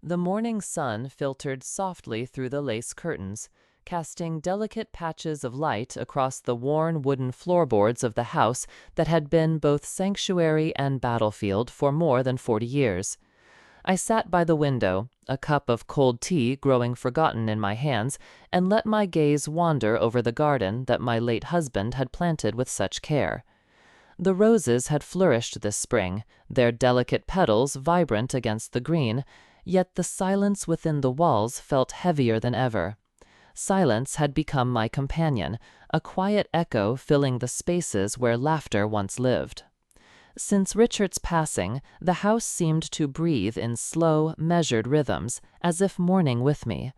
The morning sun filtered softly through the lace curtains, casting delicate patches of light across the worn wooden floorboards of the house that had been both sanctuary and battlefield for more than 40 years. I sat by the window, a cup of cold tea growing forgotten in my hands, and let my gaze wander over the garden that my late husband had planted with such care. The roses had flourished this spring, their delicate petals vibrant against the green, yet the silence within the walls felt heavier than ever. Silence had become my companion, a quiet echo filling the spaces where laughter once lived. Since Richard's passing, the house seemed to breathe in slow, measured rhythms, as if mourning with me.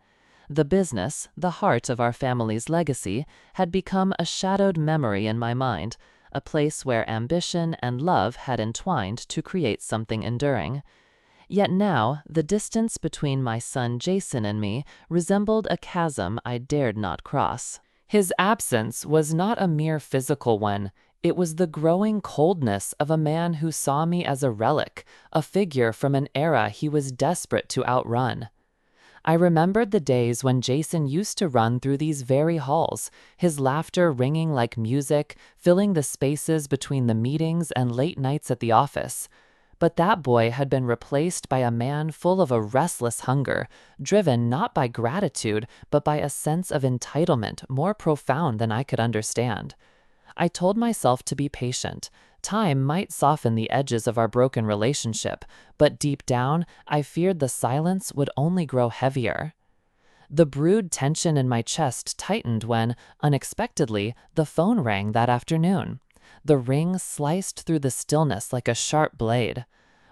The business, the heart of our family's legacy, had become a shadowed memory in my mind, a place where ambition and love had entwined to create something enduring. Yet now, the distance between my son Jason and me resembled a chasm I dared not cross. His absence was not a mere physical one. It was the growing coldness of a man who saw me as a relic, a figure from an era he was desperate to outrun. I remembered the days when Jason used to run through these very halls, his laughter ringing like music, filling the spaces between the meetings and late nights at the office. But that boy had been replaced by a man full of a restless hunger, driven not by gratitude, but by a sense of entitlement more profound than I could understand. I told myself to be patient. Time might soften the edges of our broken relationship, but deep down, I feared the silence would only grow heavier. The brewed tension in my chest tightened when, unexpectedly, the phone rang that afternoon. The ring sliced through the stillness like a sharp blade.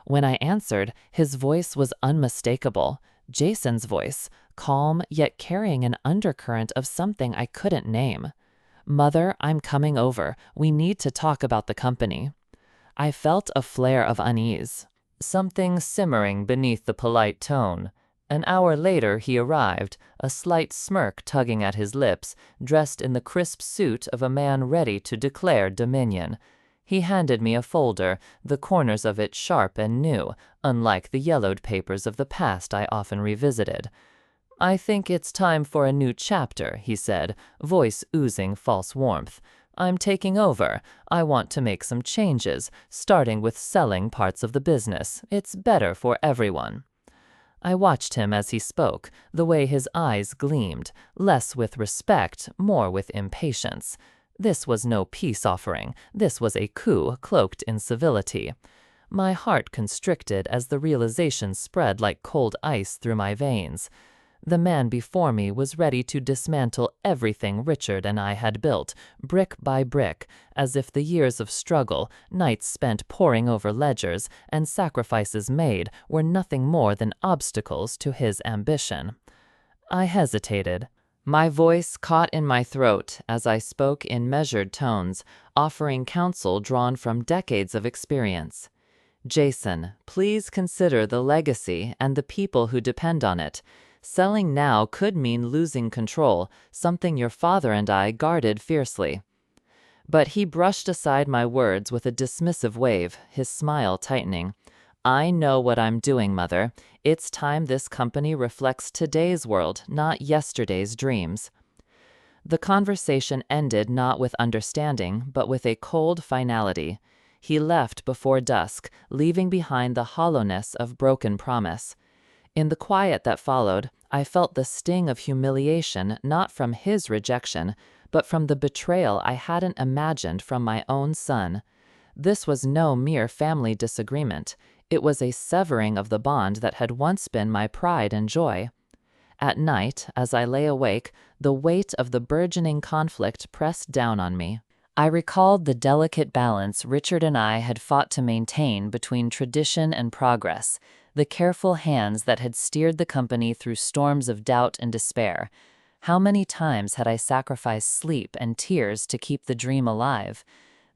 When I answered, his voice was unmistakable. Jason's voice, calm yet carrying an undercurrent of something I couldn't name. "Mother, I'm coming over. We need to talk about the company." I felt a flare of unease, something simmering beneath the polite tone. An hour later he arrived, a slight smirk tugging at his lips, dressed in the crisp suit of a man ready to declare dominion. He handed me a folder, the corners of it sharp and new, unlike the yellowed papers of the past I often revisited. "I think it's time for a new chapter," he said, voice oozing false warmth. "I'm taking over. I want to make some changes, starting with selling parts of the business. It's better for everyone." I watched him as he spoke, the way his eyes gleamed, less with respect, more with impatience. This was no peace offering. This was a coup cloaked in civility. My heart constricted as the realization spread like cold ice through my veins. The man before me was ready to dismantle everything Richard and I had built, brick by brick, as if the years of struggle, nights spent poring over ledgers, and sacrifices made were nothing more than obstacles to his ambition. I hesitated. My voice caught in my throat as I spoke in measured tones, offering counsel drawn from decades of experience. "Jason, please consider the legacy and the people who depend on it. Selling now could mean losing control, something your father and I guarded fiercely." But he brushed aside my words with a dismissive wave, his smile tightening. "I know what I'm doing, Mother. It's time this company reflects today's world, not yesterday's dreams." The conversation ended not with understanding, but with a cold finality. He left before dusk, leaving behind the hollowness of broken promise. In the quiet that followed, I felt the sting of humiliation not from his rejection, but from the betrayal I hadn't imagined from my own son. This was no mere family disagreement. It was a severing of the bond that had once been my pride and joy. At night, as I lay awake, the weight of the burgeoning conflict pressed down on me. I recalled the delicate balance Richard and I had fought to maintain between tradition and progress, the careful hands that had steered the company through storms of doubt and despair. How many times had I sacrificed sleep and tears to keep the dream alive?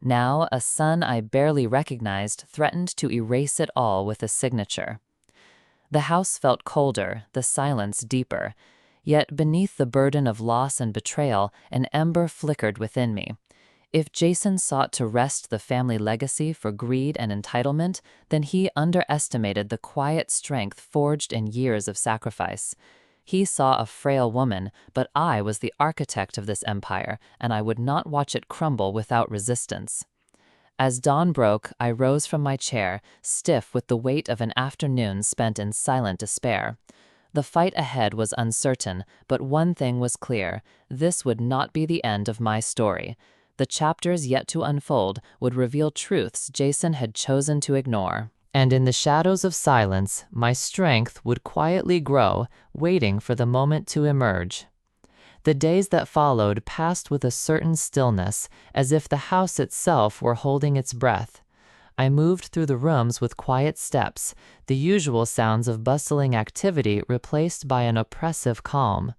Now, a son I barely recognized threatened to erase it all with a signature. The house felt colder, the silence deeper. Yet beneath the burden of loss and betrayal, an ember flickered within me. If Jason sought to wrest the family legacy for greed and entitlement, then he underestimated the quiet strength forged in years of sacrifice. He saw a frail woman, but I was the architect of this empire, and I would not watch it crumble without resistance. As dawn broke, I rose from my chair, stiff with the weight of an afternoon spent in silent despair. The fight ahead was uncertain, but one thing was clear: this would not be the end of my story. The chapters yet to unfold would reveal truths Jason had chosen to ignore. And in the shadows of silence, my strength would quietly grow, waiting for the moment to emerge. The days that followed passed with a certain stillness, as if the house itself were holding its breath. I moved through the rooms with quiet steps, the usual sounds of bustling activity replaced by an oppressive calm.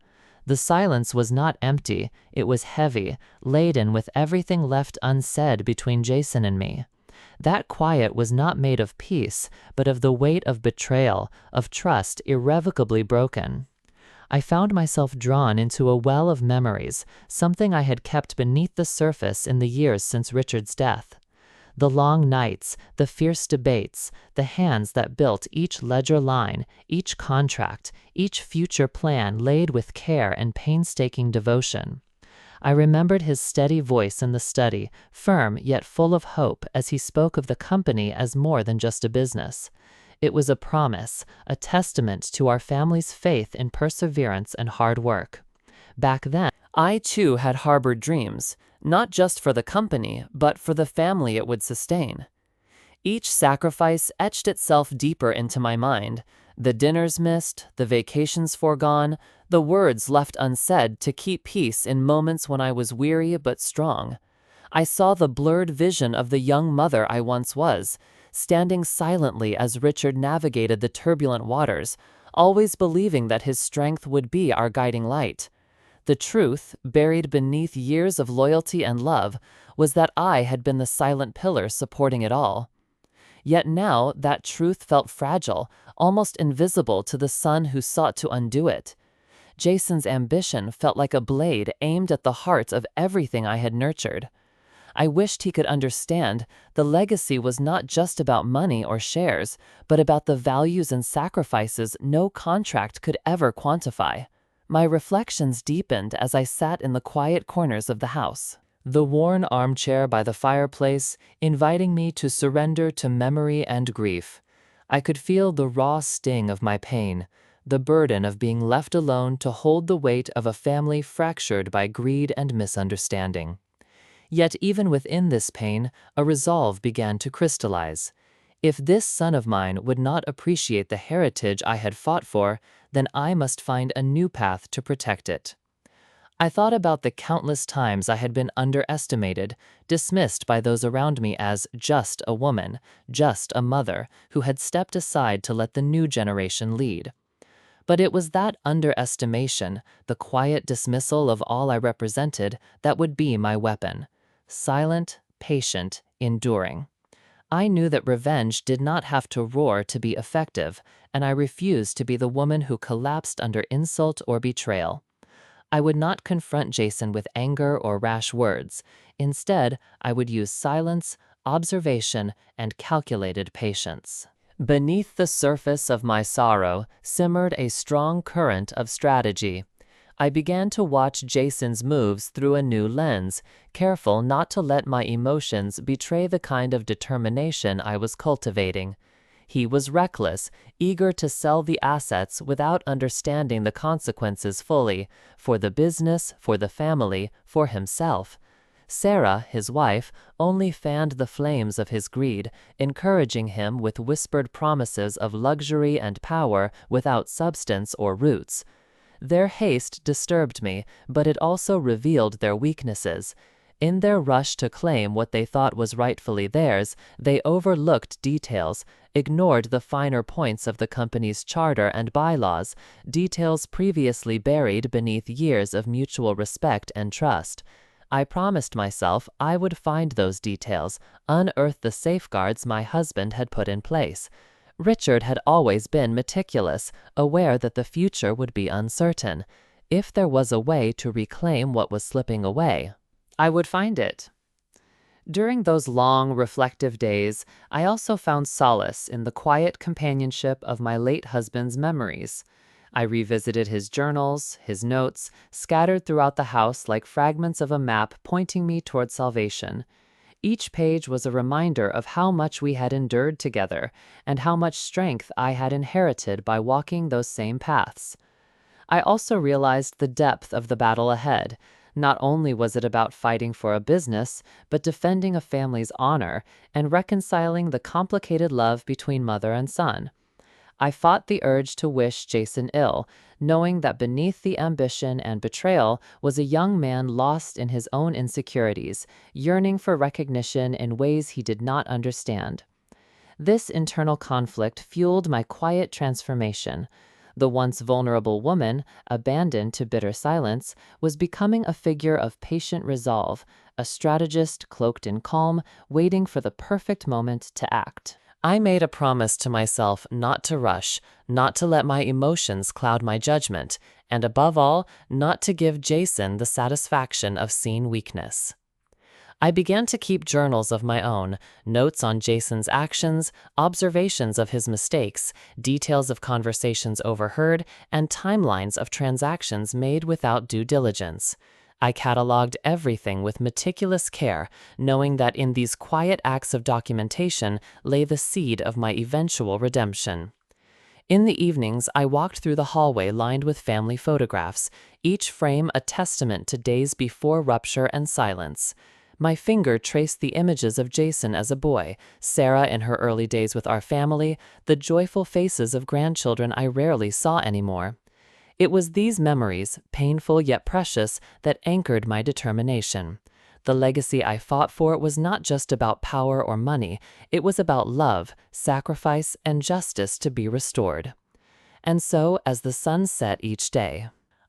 The silence was not empty, it was heavy, laden with everything left unsaid between Jason and me. That quiet was not made of peace, but of the weight of betrayal, of trust irrevocably broken. I found myself drawn into a well of memories, something I had kept beneath the surface in the years since Richard's death. The long nights, the fierce debates, the hands that built each ledger line, each contract, each future plan laid with care and painstaking devotion. I remembered his steady voice in the study, firm yet full of hope as he spoke of the company as more than just a business. It was a promise, a testament to our family's faith in perseverance and hard work. Back then, I too had harbored dreams, not just for the company, but for the family it would sustain. Each sacrifice etched itself deeper into my mind: the dinners missed, the vacations foregone, the words left unsaid to keep peace in moments when I was weary but strong. I saw the blurred vision of the young mother I once was, standing silently as Richard navigated the turbulent waters, always believing that his strength would be our guiding light. The truth, buried beneath years of loyalty and love, was that I had been the silent pillar supporting it all. Yet now that truth felt fragile, almost invisible to the son who sought to undo it. Jason's ambition felt like a blade aimed at the heart of everything I had nurtured. I wished he could understand the legacy was not just about money or shares, but about the values and sacrifices no contract could ever quantify. My reflections deepened as I sat in the quiet corners of the house, the worn armchair by the fireplace inviting me to surrender to memory and grief. I could feel the raw sting of my pain, the burden of being left alone to hold the weight of a family fractured by greed and misunderstanding. Yet even within this pain, a resolve began to crystallize. If this son of mine would not appreciate the heritage I had fought for, then I must find a new path to protect it. I thought about the countless times I had been underestimated, dismissed by those around me as just a woman, just a mother, who had stepped aside to let the new generation lead. But it was that underestimation, the quiet dismissal of all I represented, that would be my weapon. Silent, patient, enduring. I knew that revenge did not have to roar to be effective, and I refused to be the woman who collapsed under insult or betrayal. I would not confront Jason with anger or rash words. Instead, I would use silence, observation, and calculated patience. Beneath the surface of my sorrow simmered a strong current of strategy. I began to watch Jason's moves through a new lens, careful not to let my emotions betray the kind of determination I was cultivating. He was reckless, eager to sell the assets without understanding the consequences fully, for the business, for the family, for himself. Sarah, his wife, only fanned the flames of his greed, encouraging him with whispered promises of luxury and power without substance or roots. Their haste disturbed me, but it also revealed their weaknesses. In their rush to claim what they thought was rightfully theirs, they overlooked details, ignored the finer points of the company's charter and bylaws, details previously buried beneath years of mutual respect and trust. I promised myself I would find those details, unearth the safeguards my husband had put in place. Richard had always been meticulous, aware that the future would be uncertain. If there was a way to reclaim what was slipping away, I would find it. During those long, reflective days, I also found solace in the quiet companionship of my late husband's memories. I revisited his journals, his notes, scattered throughout the house like fragments of a map pointing me toward salvation. Each page was a reminder of how much we had endured together and how much strength I had inherited by walking those same paths. I also realized the depth of the battle ahead. Not only was it about fighting for a business, but defending a family's honor and reconciling the complicated love between mother and son. I fought the urge to wish Jason ill, knowing that beneath the ambition and betrayal was a young man lost in his own insecurities, yearning for recognition in ways he did not understand. This internal conflict fueled my quiet transformation. The once vulnerable woman, abandoned to bitter silence, was becoming a figure of patient resolve, a strategist cloaked in calm, waiting for the perfect moment to act. I made a promise to myself not to rush, not to let my emotions cloud my judgment, and above all, not to give Jason the satisfaction of seeing weakness. I began to keep journals of my own, notes on Jason's actions, observations of his mistakes, details of conversations overheard, and timelines of transactions made without due diligence. I cataloged everything with meticulous care, knowing that in these quiet acts of documentation lay the seed of my eventual redemption. In the evenings, I walked through the hallway lined with family photographs, each frame a testament to days before rupture and silence. My finger traced the images of Jason as a boy, Sarah in her early days with our family, the joyful faces of grandchildren I rarely saw anymore. It was these memories, painful yet precious, that anchored my determination. The legacy I fought for was not just about power or money, it was about love, sacrifice, and justice to be restored. And so, as the sun set each day,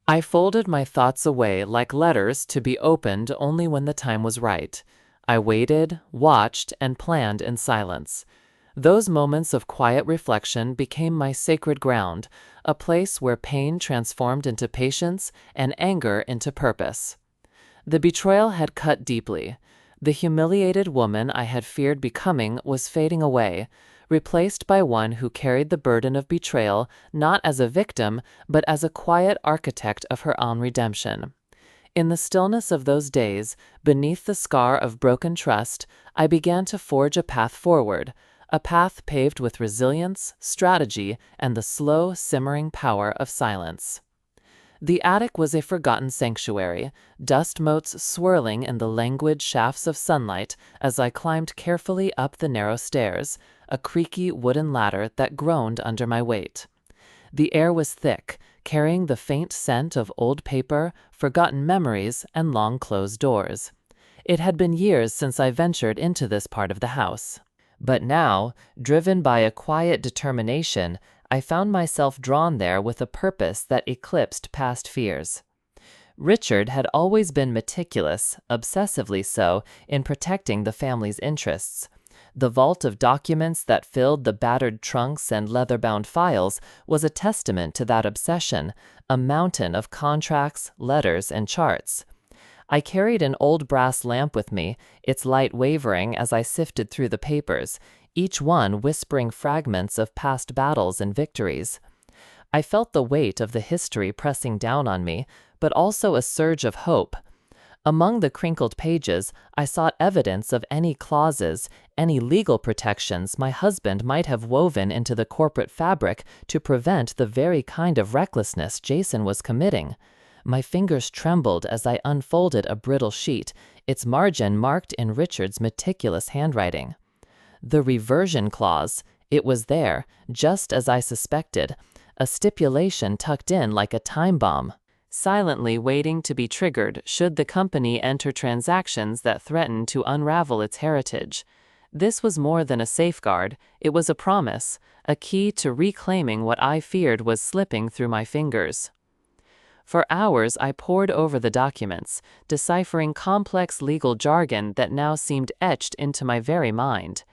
I folded my thoughts away like letters to be opened only when the time was right. I waited, watched, and planned in silence. Those moments of quiet reflection became my sacred ground, a place where pain transformed into patience and anger into purpose. The betrayal had cut deeply. The humiliated woman I had feared becoming was fading away, replaced by one who carried the burden of betrayal not as a victim, but as a quiet architect of her own redemption. In the stillness of those days, beneath the scar of broken trust, I began to forge a path forward, a path paved with resilience, strategy, and the slow, simmering power of silence. The attic was a forgotten sanctuary, dust motes swirling in the languid shafts of sunlight as I climbed carefully up the narrow stairs, a creaky wooden ladder that groaned under my weight. The air was thick, carrying the faint scent of old paper, forgotten memories, and long-closed doors. It had been years since I ventured into this part of the house. But now, driven by a quiet determination, I found myself drawn there with a purpose that eclipsed past fears. Richard had always been meticulous, obsessively so, in protecting the family's interests. The vault of documents that filled the battered trunks and leather-bound files was a testament to that obsession, a mountain of contracts, letters, and charts. I carried an old brass lamp with me, its light wavering as I sifted through the papers, each one whispering fragments of past battles and victories. I felt the weight of the history pressing down on me, but also a surge of hope. Among the crinkled pages, I sought evidence of any clauses, any legal protections my husband might have woven into the corporate fabric to prevent the very kind of recklessness Jason was committing. My fingers trembled as I unfolded a brittle sheet, its margin marked in Richard's meticulous handwriting. The reversion clause, it was there, just as I suspected, a stipulation tucked in like a time bomb, silently waiting to be triggered should the company enter transactions that threatened to unravel its heritage. This was more than a safeguard, it was a promise, a key to reclaiming what I feared was slipping through my fingers. For hours I pored over the documents, deciphering complex legal jargon that now seemed etched into my very mind.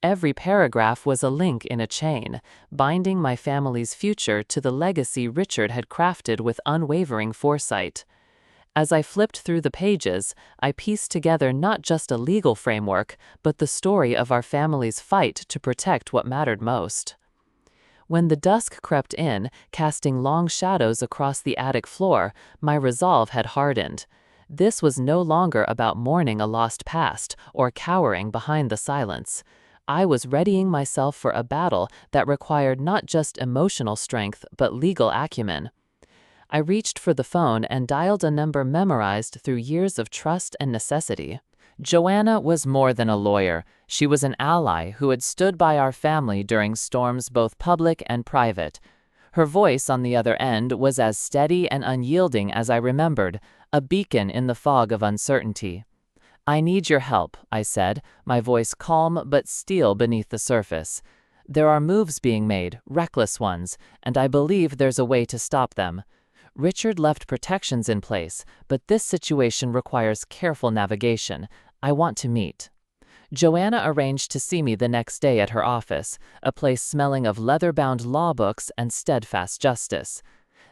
Every paragraph was a link in a chain, binding my family's future to the legacy Richard had crafted with unwavering foresight. As I flipped through the pages, I pieced together not just a legal framework, but the story of our family's fight to protect what mattered most. When the dusk crept in, casting long shadows across the attic floor, my resolve had hardened. This was no longer about mourning a lost past or cowering behind the silence. I was readying myself for a battle that required not just emotional strength, but legal acumen. I reached for the phone and dialed a number memorized through years of trust and necessity. Joanna was more than a lawyer. She was an ally who had stood by our family during storms both public and private. Her voice on the other end was as steady and unyielding as I remembered, a beacon in the fog of uncertainty. "I need your help," I said, my voice calm but steel beneath the surface. "There are moves being made, reckless ones, and I believe there's a way to stop them. Richard left protections in place, but this situation requires careful navigation. I want to meet." Joanna arranged to see me the next day at her office, a place smelling of leather-bound law books and steadfast justice.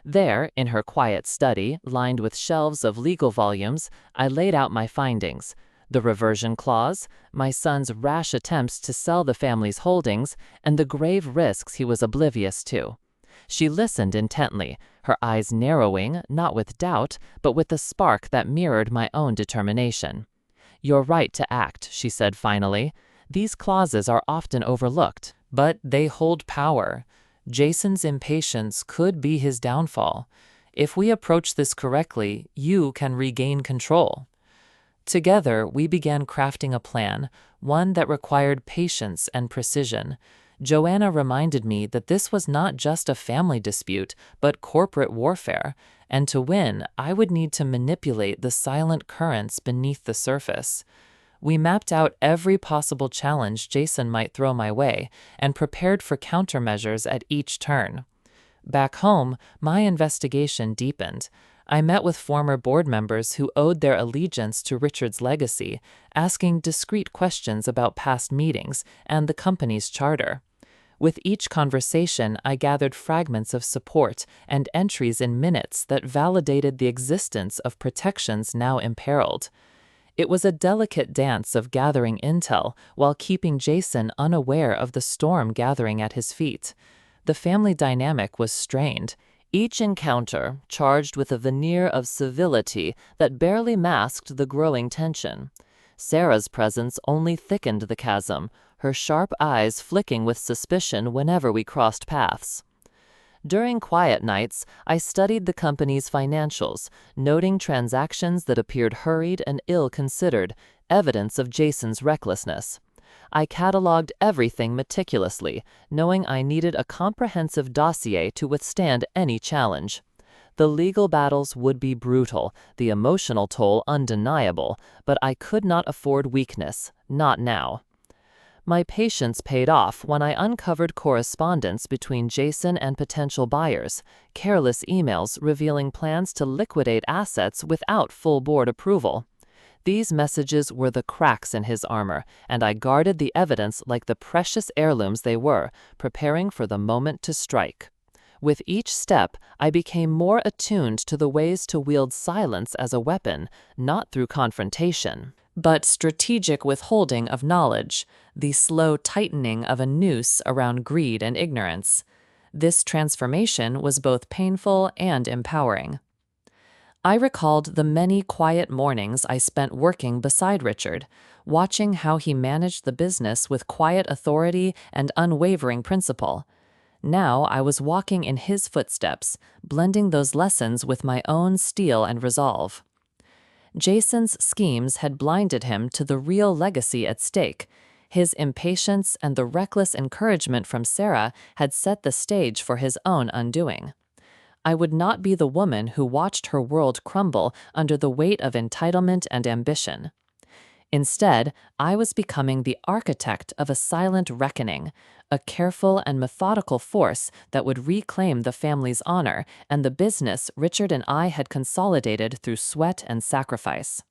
There, in her quiet study, lined with shelves of legal volumes, I laid out my findings. The reversion clause, my son's rash attempts to sell the family's holdings, and the grave risks he was oblivious to. She listened intently, her eyes narrowing, not with doubt, but with a spark that mirrored my own determination. "You're right to act," she said finally. "These clauses are often overlooked, but they hold power. Jason's impatience could be his downfall. If we approach this correctly, you can regain control." Together, we began crafting a plan, one that required patience and precision. Joanna reminded me that this was not just a family dispute, but corporate warfare, and to win, I would need to manipulate the silent currents beneath the surface. We mapped out every possible challenge Jason might throw my way, and prepared for countermeasures at each turn. Back home, my investigation deepened. I met with former board members who owed their allegiance to Richard's legacy, asking discreet questions about past meetings and the company's charter. With each conversation, I gathered fragments of support and entries in minutes that validated the existence of protections now imperiled. It was a delicate dance of gathering intel while keeping Jason unaware of the storm gathering at his feet. The family dynamic was strained, each encounter charged with a veneer of civility that barely masked the growing tension. Sarah's presence only thickened the chasm, her sharp eyes flicking with suspicion whenever we crossed paths. During quiet nights, I studied the company's financials, noting transactions that appeared hurried and ill-considered, evidence of Jason's recklessness. I cataloged everything meticulously, knowing I needed a comprehensive dossier to withstand any challenge. The legal battles would be brutal, the emotional toll undeniable, but I could not afford weakness, not now. My patience paid off when I uncovered correspondence between Jason and potential buyers, careless emails revealing plans to liquidate assets without full board approval. These messages were the cracks in his armor, and I guarded the evidence like the precious heirlooms they were, preparing for the moment to strike. With each step, I became more attuned to the ways to wield silence as a weapon, not through confrontation, but strategic withholding of knowledge, the slow tightening of a noose around greed and ignorance. This transformation was both painful and empowering. I recalled the many quiet mornings I spent working beside Richard, watching how he managed the business with quiet authority and unwavering principle. Now I was walking in his footsteps, blending those lessons with my own steel and resolve. Jason's schemes had blinded him to the real legacy at stake. His impatience and the reckless encouragement from Sarah had set the stage for his own undoing. I would not be the woman who watched her world crumble under the weight of entitlement and ambition. Instead, I was becoming the architect of a silent reckoning, a careful and methodical force that would reclaim the family's honor and the business Richard and I had consolidated through sweat and sacrifice.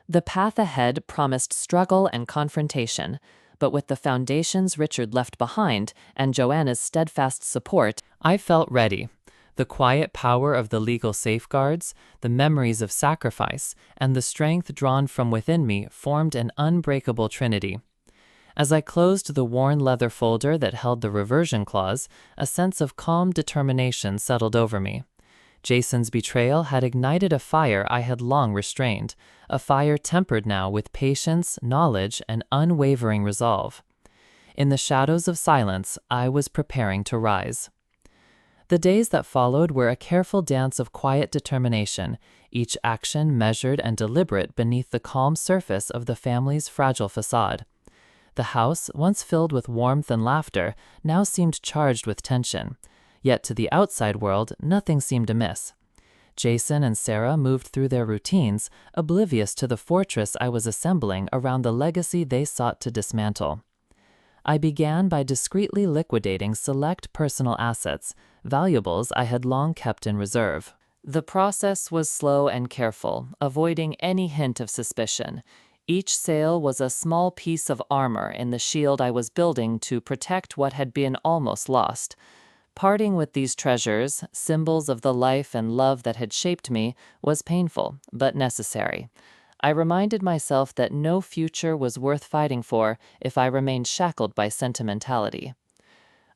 The path ahead promised struggle and confrontation, but with the foundations Richard left behind and Joanna's steadfast support, I felt ready. The quiet power of the legal safeguards, the memories of sacrifice, and the strength drawn from within me formed an unbreakable trinity. As I closed the worn leather folder that held the reversion clause, a sense of calm determination settled over me. Jason's betrayal had ignited a fire I had long restrained, a fire tempered now with patience, knowledge, and unwavering resolve. In the shadows of silence, I was preparing to rise. The days that followed were a careful dance of quiet determination, each action measured and deliberate beneath the calm surface of the family's fragile facade. The house, once filled with warmth and laughter, now seemed charged with tension. Yet to the outside world, nothing seemed amiss. Jason and Sarah moved through their routines, oblivious to the fortress I was assembling around the legacy they sought to dismantle. I began by discreetly liquidating select personal assets, valuables I had long kept in reserve. The process was slow and careful, avoiding any hint of suspicion. Each sale was a small piece of armor in the shield I was building to protect what had been almost lost. Parting with these treasures, symbols of the life and love that had shaped me, was painful, but necessary. I reminded myself that no future was worth fighting for if I remained shackled by sentimentality.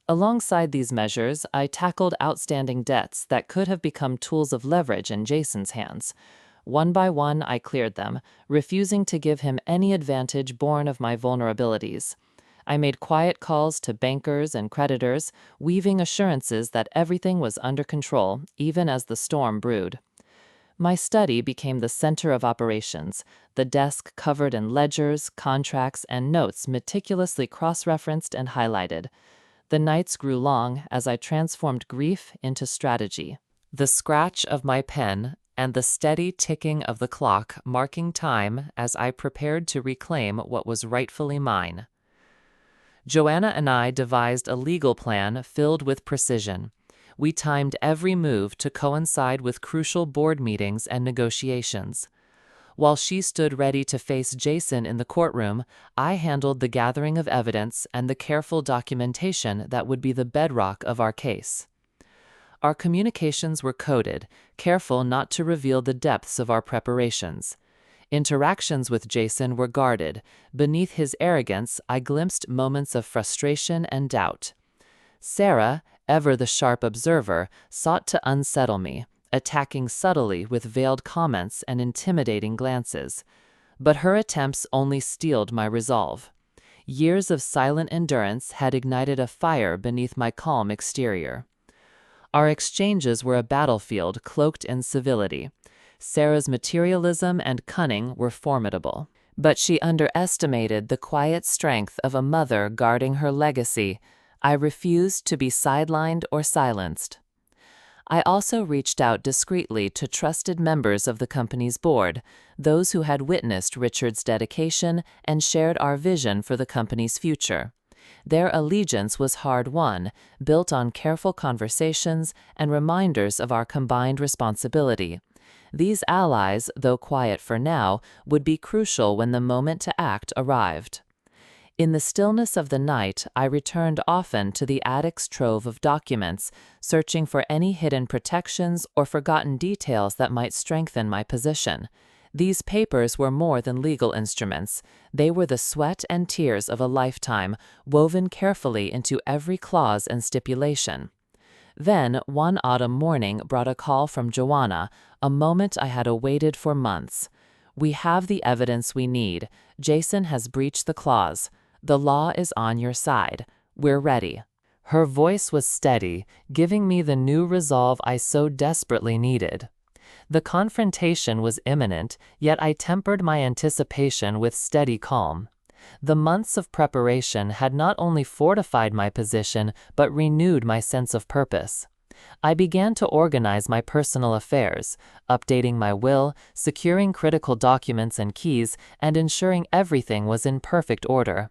Alongside these measures, I tackled outstanding debts that could have become tools of leverage in Jason's hands. One by one, I cleared them, refusing to give him any advantage born of my vulnerabilities. I made quiet calls to bankers and creditors, weaving assurances that everything was under control, even as the storm brewed. My study became the center of operations, the desk covered in ledgers, contracts, and notes meticulously cross-referenced and highlighted. The nights grew long as I transformed grief into strategy. The scratch of my pen and the steady ticking of the clock marking time as I prepared to reclaim what was rightfully mine. Joanna and I devised a legal plan filled with precision. We timed every move to coincide with crucial board meetings and negotiations. While she stood ready to face Jason in the courtroom, I handled the gathering of evidence and the careful documentation that would be the bedrock of our case. Our communications were coded, careful not to reveal the depths of our preparations. Interactions with Jason were guarded. Beneath his arrogance, I glimpsed moments of frustration and doubt. Sarah, ever the sharp observer, sought to unsettle me, attacking subtly with veiled comments and intimidating glances. But her attempts only steeled my resolve. Years of silent endurance had ignited a fire beneath my calm exterior. Our exchanges were a battlefield cloaked in civility. Sarah's materialism and cunning were formidable, but she underestimated the quiet strength of a mother guarding her legacy. I refused to be sidelined or silenced. I also reached out discreetly to trusted members of the company's board, those who had witnessed Richard's dedication and shared our vision for the company's future. Their allegiance was hard-won, built on careful conversations and reminders of our combined responsibility. These allies, though quiet for now, would be crucial when the moment to act arrived. In the stillness of the night, I returned often to the attic's trove of documents, searching for any hidden protections or forgotten details that might strengthen my position. These papers were more than legal instruments. They were the sweat and tears of a lifetime, woven carefully into every clause and stipulation. Then, one autumn morning brought a call from Joanna, a moment I had awaited for months. "We have the evidence we need. Jason has breached the clause. The law is on your side. We're ready." Her voice was steady, giving me the new resolve I so desperately needed. The confrontation was imminent, yet I tempered my anticipation with steady calm. The months of preparation had not only fortified my position, but renewed my sense of purpose. I began to organize my personal affairs, updating my will, securing critical documents and keys, and ensuring everything was in perfect order.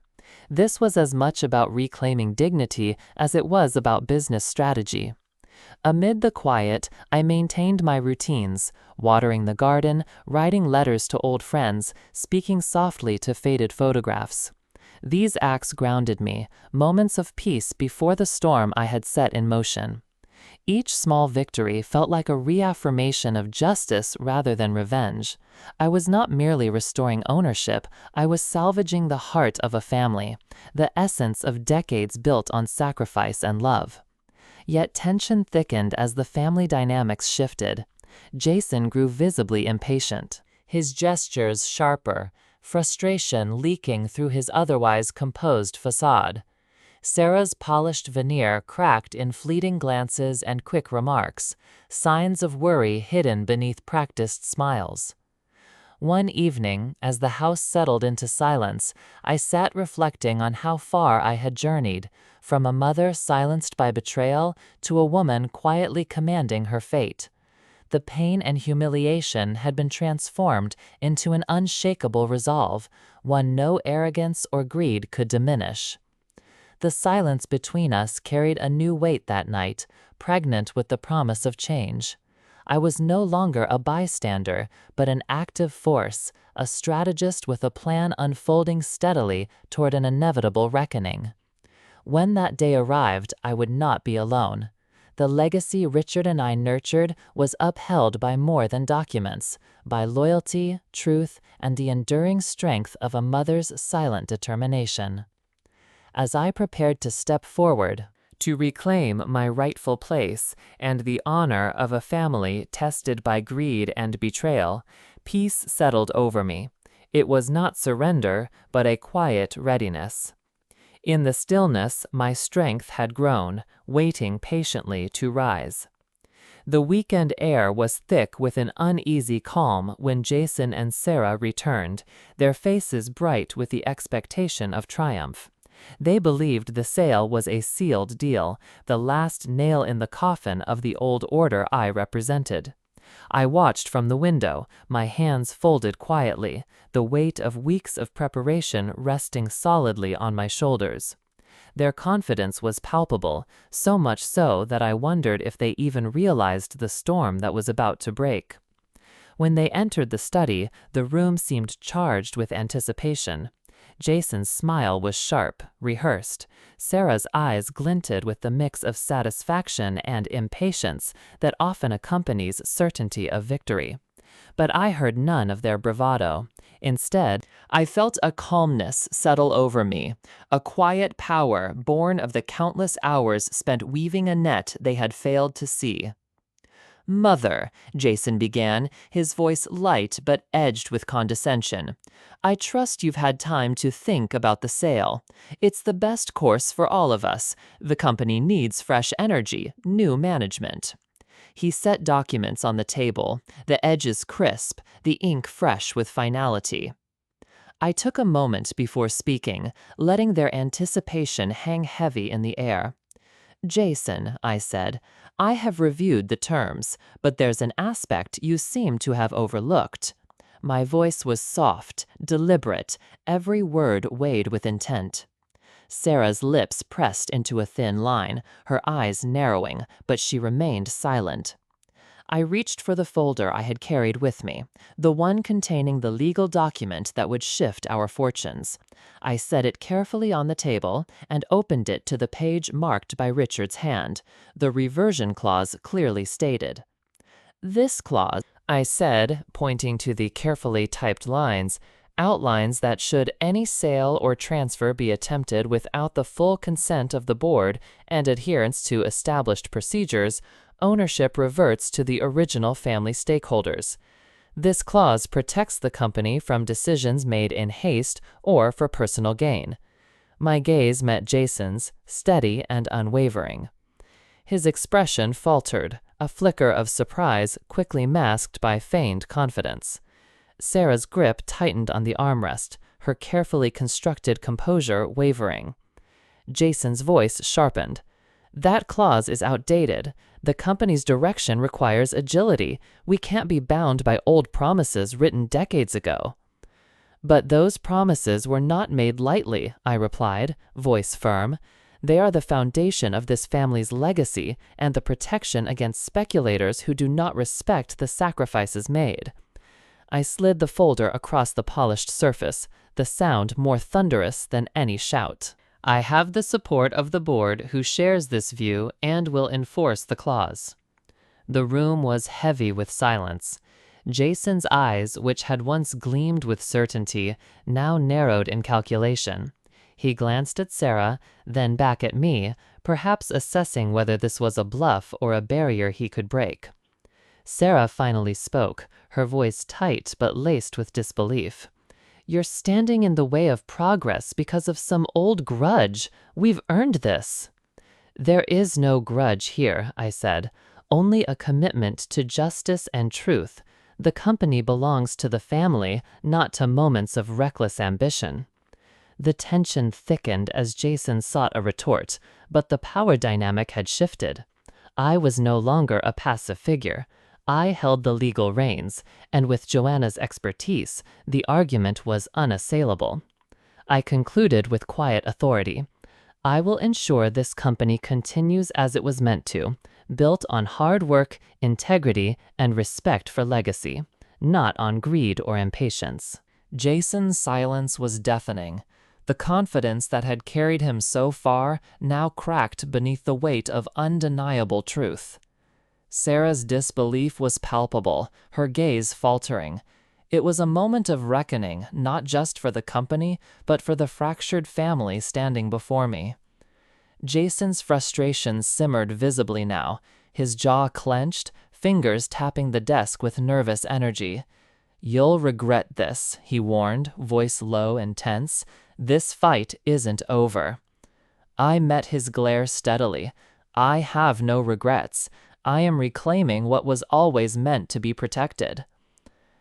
This was as much about reclaiming dignity as it was about business strategy. Amid the quiet, I maintained my routines, watering the garden, writing letters to old friends, speaking softly to faded photographs. These acts grounded me, moments of peace before the storm I had set in motion. Each small victory felt like a reaffirmation of justice rather than revenge. I was not merely restoring ownership, I was salvaging the heart of a family, the essence of decades built on sacrifice and love. Yet tension thickened as the family dynamics shifted. Jason grew visibly impatient, his gestures sharper, frustration leaking through his otherwise composed facade. Sarah's polished veneer cracked in fleeting glances and quick remarks, signs of worry hidden beneath practiced smiles. One evening, as the house settled into silence, I sat reflecting on how far I had journeyed, from a mother silenced by betrayal to a woman quietly commanding her fate. The pain and humiliation had been transformed into an unshakable resolve, one no arrogance or greed could diminish. The silence between us carried a new weight that night, pregnant with the promise of change. I was no longer a bystander, but an active force, a strategist with a plan unfolding steadily toward an inevitable reckoning. When that day arrived, I would not be alone. The legacy Richard and I nurtured was upheld by more than documents, by loyalty, truth, and the enduring strength of a mother's silent determination. As I prepared to step forward, to reclaim my rightful place and the honor of a family tested by greed and betrayal, peace settled over me. It was not surrender, but a quiet readiness. In the stillness, my strength had grown, waiting patiently to rise. The weekend air was thick with an uneasy calm when Jason and Sarah returned, their faces bright with the expectation of triumph. They believed the sale was a sealed deal, the last nail in the coffin of the old order I represented. I watched from the window, my hands folded quietly, the weight of weeks of preparation resting solidly on my shoulders. Their confidence was palpable, so much so that I wondered if they even realized the storm that was about to break. When they entered the study, the room seemed charged with anticipation. Jason's smile was sharp, rehearsed. Sarah's eyes glinted with the mix of satisfaction and impatience that often accompanies certainty of victory. But I heard none of their bravado. Instead, I felt a calmness settle over me, a quiet power born of the countless hours spent weaving a net they had failed to see. "Mother," Jason began, his voice light but edged with condescension, "I trust you've had time to think about the sale. It's the best course for all of us. The company needs fresh energy, new management." He set documents on the table, the edges crisp, the ink fresh with finality. I took a moment before speaking, letting their anticipation hang heavy in the air. "Jason," I said, "I have reviewed the terms, but there's an aspect you seem to have overlooked." My voice was soft, deliberate, every word weighed with intent. Sarah's lips pressed into a thin line, her eyes narrowing, but she remained silent. I reached for the folder I had carried with me, the one containing the legal document that would shift our fortunes. I set it carefully on the table and opened it to the page marked by Richard's hand, the reversion clause clearly stated. "This clause," I said, pointing to the carefully typed lines, "outlines that should any sale or transfer be attempted without the full consent of the board and adherence to established procedures, ownership reverts to the original family stakeholders. This clause protects the company from decisions made in haste or for personal gain." My gaze met Jason's, steady and unwavering. His expression faltered, a flicker of surprise quickly masked by feigned confidence. Sarah's grip tightened on the armrest, her carefully constructed composure wavering. Jason's voice sharpened. "That clause is outdated. The company's direction requires agility. We can't be bound by old promises written decades ago." "But those promises were not made lightly," I replied, voice firm. "They are the foundation of this family's legacy and the protection against speculators who do not respect the sacrifices made." I slid the folder across the polished surface, the sound more thunderous than any shout. I have the support of the board who shares this view and will enforce the clause. The room was heavy with silence. Jason's eyes, which had once gleamed with certainty, now narrowed in calculation. He glanced at Sarah, then back at me, perhaps assessing whether this was a bluff or a barrier he could break. Sarah finally spoke, her voice tight but laced with disbelief. "You're standing in the way of progress because of some old grudge. We've earned this." "There is no grudge here," I said, "only a commitment to justice and truth. The company belongs to the family, not to moments of reckless ambition." The tension thickened as Jason sought a retort, but the power dynamic had shifted. I was no longer a passive figure. I held the legal reins, and with Joanna's expertise, the argument was unassailable. I concluded with quiet authority. "I will ensure this company continues as it was meant to, built on hard work, integrity, and respect for legacy, not on greed or impatience." Jason's silence was deafening. The confidence that had carried him so far now cracked beneath the weight of undeniable truth. Sarah's disbelief was palpable, her gaze faltering. It was a moment of reckoning, not just for the company, but for the fractured family standing before me. Jason's frustration simmered visibly now, his jaw clenched, fingers tapping the desk with nervous energy. "You'll regret this," he warned, voice low and tense. "This fight isn't over." I met his glare steadily. "I have no regrets. I am reclaiming what was always meant to be protected."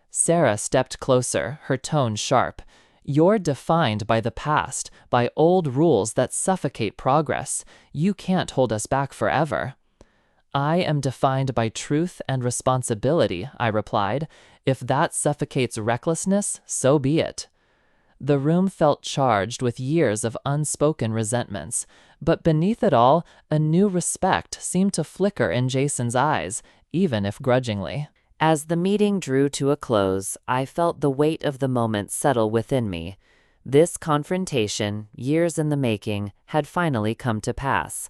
Sarah stepped closer, her tone sharp. "You're defined by the past, by old rules that suffocate progress. You can't hold us back forever." "I am defined by truth and responsibility," I replied. "If that suffocates recklessness, so be it." The room felt charged with years of unspoken resentments, but beneath it all, a new respect seemed to flicker in Jason's eyes, even if grudgingly. As the meeting drew to a close, I felt the weight of the moment settle within me. This confrontation, years in the making, had finally come to pass.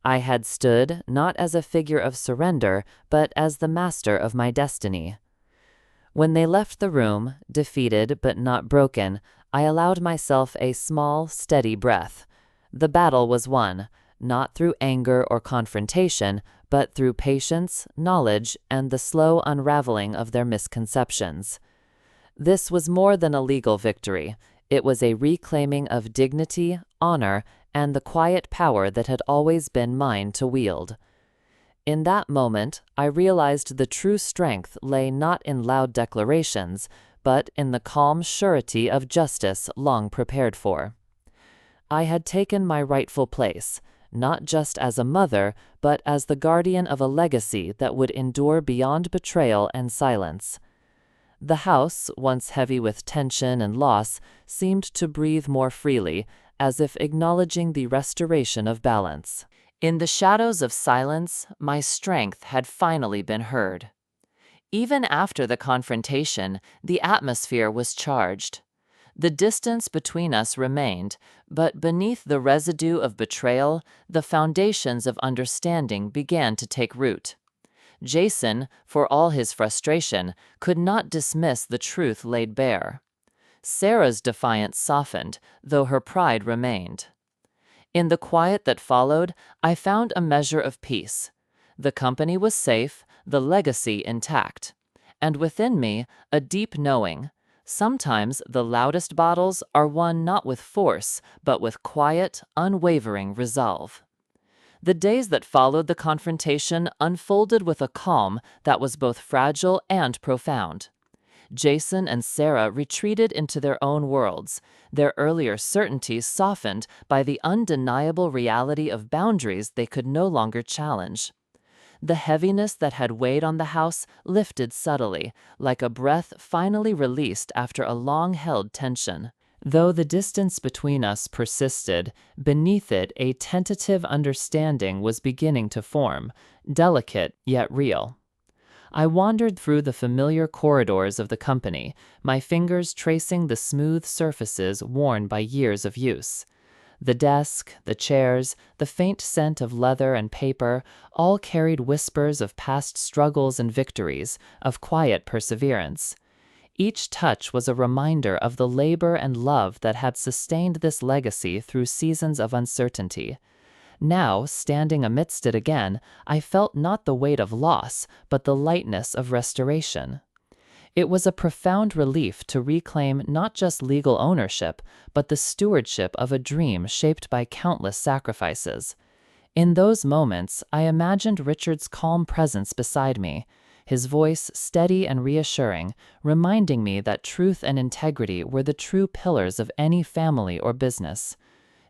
I had stood not as a figure of surrender, but as the master of my destiny. When they left the room, defeated but not broken, I allowed myself a small, steady breath. The battle was won, not through anger or confrontation, but through patience, knowledge, and the slow unraveling of their misconceptions. This was more than a legal victory. It was a reclaiming of dignity, honor, and the quiet power that had always been mine to wield. In that moment, I realized the true strength lay not in loud declarations, but in the calm surety of justice long prepared for. I had taken my rightful place, not just as a mother, but as the guardian of a legacy that would endure beyond betrayal and silence. The house, once heavy with tension and loss, seemed to breathe more freely, as if acknowledging the restoration of balance. In the shadows of silence, my strength had finally been heard. Even after the confrontation, the atmosphere was charged. The distance between us remained, but beneath the residue of betrayal, the foundations of understanding began to take root. Jason, for all his frustration, could not dismiss the truth laid bare. Sarah's defiance softened, though her pride remained. In the quiet that followed, I found a measure of peace. The company was safe, the legacy intact, and within me a deep knowing. Sometimes the loudest battles are won not with force, but with quiet, unwavering resolve. The days that followed the confrontation unfolded with a calm that was both fragile and profound. Jason and Sarah retreated into their own worlds, their earlier certainties softened by the undeniable reality of boundaries they could no longer challenge. The heaviness that had weighed on the house lifted subtly, like a breath finally released after a long-held tension. Though the distance between us persisted, beneath it a tentative understanding was beginning to form, delicate yet real. I wandered through the familiar corridors of the company, my fingers tracing the smooth surfaces worn by years of use. The desk, the chairs, the faint scent of leather and paper all carried whispers of past struggles and victories, of quiet perseverance. Each touch was a reminder of the labor and love that had sustained this legacy through seasons of uncertainty. Now, standing amidst it again, I felt not the weight of loss, but the lightness of restoration. It was a profound relief to reclaim not just legal ownership, but the stewardship of a dream shaped by countless sacrifices. In those moments, I imagined Richard's calm presence beside me, his voice steady and reassuring, reminding me that truth and integrity were the true pillars of any family or business.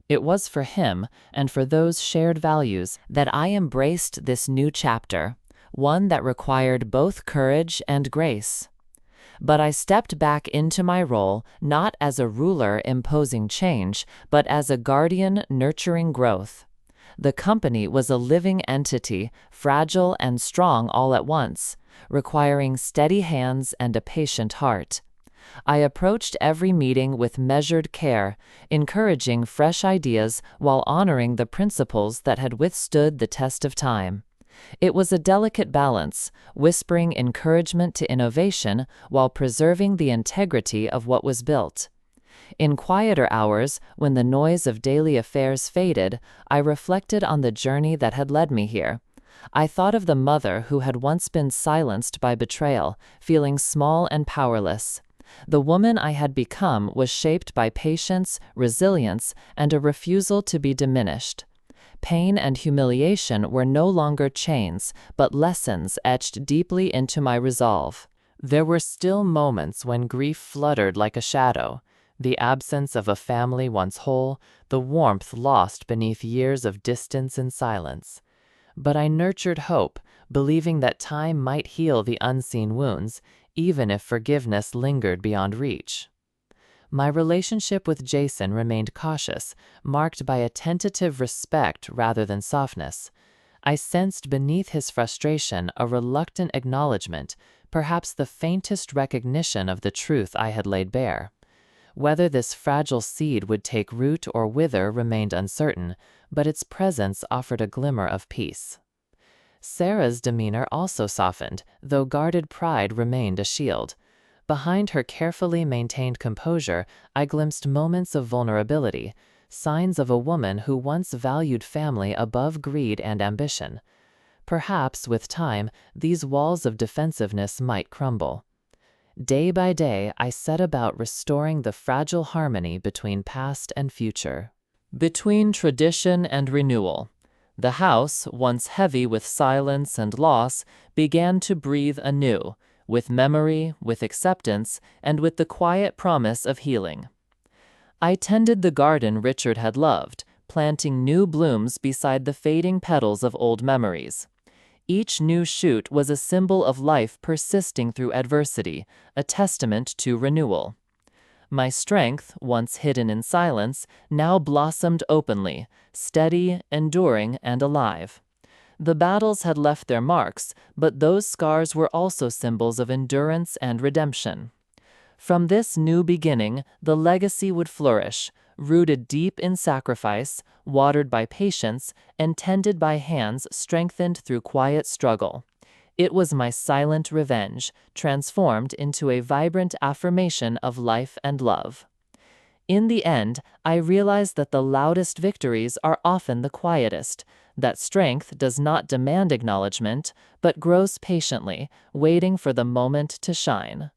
It was for him, and for those shared values, that I embraced this new chapter, one that required both courage and grace. But I stepped back into my role not as a ruler imposing change, but as a guardian nurturing growth. The company was a living entity, fragile and strong all at once, requiring steady hands and a patient heart. I approached every meeting with measured care, encouraging fresh ideas while honoring the principles that had withstood the test of time. It was a delicate balance, whispering encouragement to innovation while preserving the integrity of what was built. In quieter hours, when the noise of daily affairs faded, I reflected on the journey that had led me here. I thought of the mother who had once been silenced by betrayal, feeling small and powerless. The woman I had become was shaped by patience, resilience, and a refusal to be diminished. Pain and humiliation were no longer chains, but lessons etched deeply into my resolve. There were still moments when grief fluttered like a shadow, the absence of a family once whole, the warmth lost beneath years of distance and silence. But I nurtured hope, believing that time might heal the unseen wounds, even if forgiveness lingered beyond reach. My relationship with Jason remained cautious, marked by a tentative respect rather than softness. I sensed beneath his frustration a reluctant acknowledgement, perhaps the faintest recognition of the truth I had laid bare. Whether this fragile seed would take root or wither remained uncertain, but its presence offered a glimmer of peace. Sarah's demeanor also softened, though guarded pride remained a shield. Behind her carefully maintained composure, I glimpsed moments of vulnerability, signs of a woman who once valued family above greed and ambition. Perhaps, with time, these walls of defensiveness might crumble. Day by day, I set about restoring the fragile harmony between past and future. Between tradition and renewal, the house, once heavy with silence and loss, began to breathe anew, with memory, with acceptance, and with the quiet promise of healing. I tended the garden Richard had loved, planting new blooms beside the fading petals of old memories. Each new shoot was a symbol of life persisting through adversity, a testament to renewal. My strength, once hidden in silence, now blossomed openly, steady, enduring, and alive. The battles had left their marks, but those scars were also symbols of endurance and redemption. From this new beginning, the legacy would flourish, rooted deep in sacrifice, watered by patience, and tended by hands strengthened through quiet struggle. It was my silent revenge, transformed into a vibrant affirmation of life and love. In the end, I realized that the loudest victories are often the quietest, that strength does not demand acknowledgement, but grows patiently, waiting for the moment to shine.